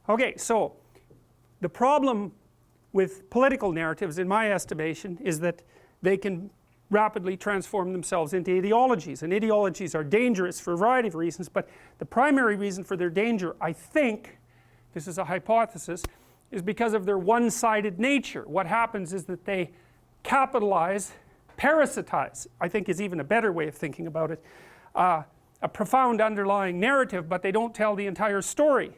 Okay, so the problem with political narratives in my estimation is that they can rapidly transform themselves into ideologies, and ideologies are dangerous for a variety of reasons, but the primary reason for their danger, I think, this is a hypothesis, is because of their one-sided nature. What happens is that they capitalize, parasitize, I think is even a better way of thinking about it, a profound underlying narrative, but they don't tell the entire story.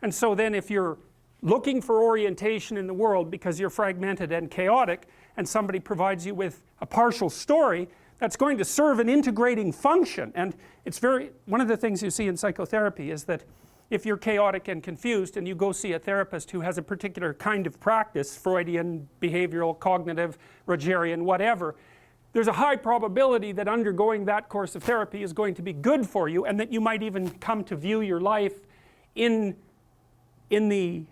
And so then if you're looking for orientation in the world because you're fragmented and chaotic, and somebody provides you with a partial story, that's going to serve an integrating function. And it's one of the things you see in psychotherapy is that if you're chaotic and confused and you go see a therapist who has a particular kind of practice, Freudian, behavioral, cognitive, Rogerian, whatever, there's a high probability that undergoing that course of therapy is going to be good for you, and that you might even come to view your life in the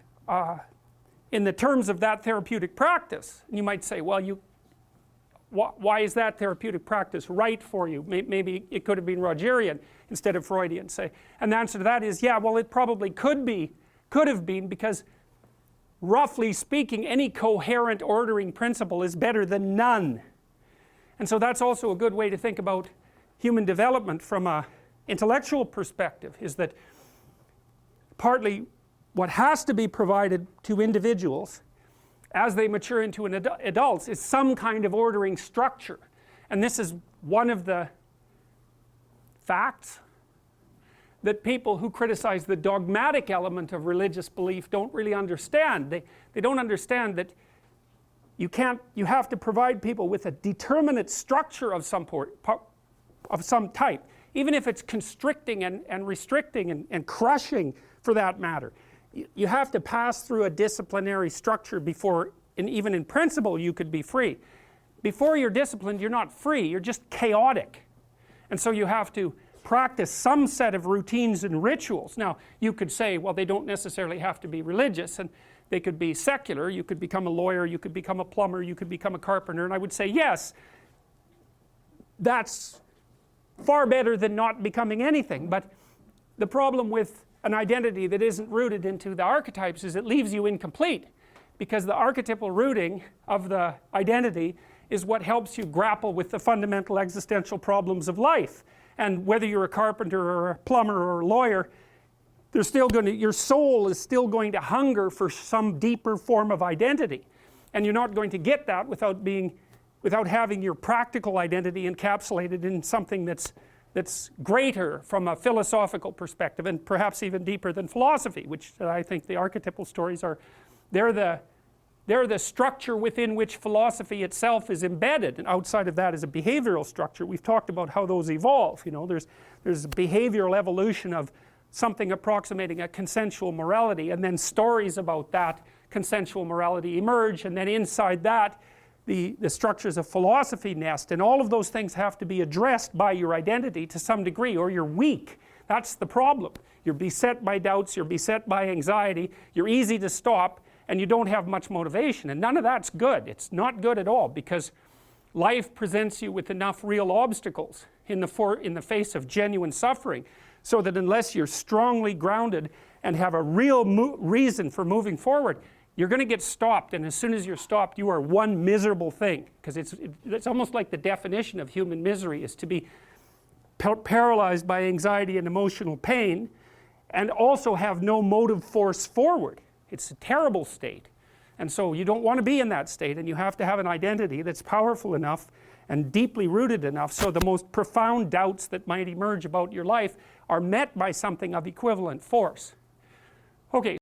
terms of that therapeutic practice. And you might say, well, why is that therapeutic practice right for you? Maybe it could have been Rogerian instead of Freudian, say. And the answer to that is, yeah, well, it probably could have been, because roughly speaking, any coherent ordering principle is better than none. And so that's also a good way to think about human development from an intellectual perspective, is that partly what has to be provided to individuals as they mature into adults is some kind of ordering structure. And this is one of the facts that people who criticize the dogmatic element of religious belief don't really understand. They don't understand that you have to provide people with a determinate structure of some type, even if it's constricting and restricting and crushing for that matter. You have to pass through a disciplinary structure before, and even in principle, you could be free. Before you're disciplined, you're not free, you're just chaotic. And so you have to practice some set of routines and rituals. Now, you could say, well, they don't necessarily have to be religious, and they could be secular. You could become a lawyer, you could become a plumber, you could become a carpenter, and I would say, yes, that's far better than not becoming anything. But the problem with an identity that isn't rooted into the archetypes is it leaves you incomplete, because the archetypal rooting of the identity is what helps you grapple with the fundamental existential problems of life. And whether you're a carpenter or a plumber or a lawyer, your soul is still going to hunger for some deeper form of identity, and you're not going to get that without having your practical identity encapsulated in something that's greater from a philosophical perspective, and perhaps even deeper than philosophy, which I think the archetypal stories are. They're the structure within which philosophy itself is embedded, and outside of that is a behavioral structure. We've talked about how those evolve. You know, there's a behavioral evolution of something approximating a consensual morality, and then stories about that consensual morality emerge, and then inside that the structures of philosophy nest, and all of those things have to be addressed by your identity to some degree, or you're weak. That's the problem. You're beset by doubts, you're beset by anxiety, you're easy to stop, and you don't have much motivation, and none of that's good. It's not good at all, because life presents you with enough real obstacles in the face of genuine suffering, so that unless you're strongly grounded and have a real reason for moving forward, you're going to get stopped, and as soon as you're stopped, you are one miserable thing. Because it's almost like the definition of human misery is to be paralyzed by anxiety and emotional pain, and also have no motive force forward. It's a terrible state, and so you don't want to be in that state, and you have to have an identity that's powerful enough and deeply rooted enough so the most profound doubts that might emerge about your life are met by something of equivalent force. Okay.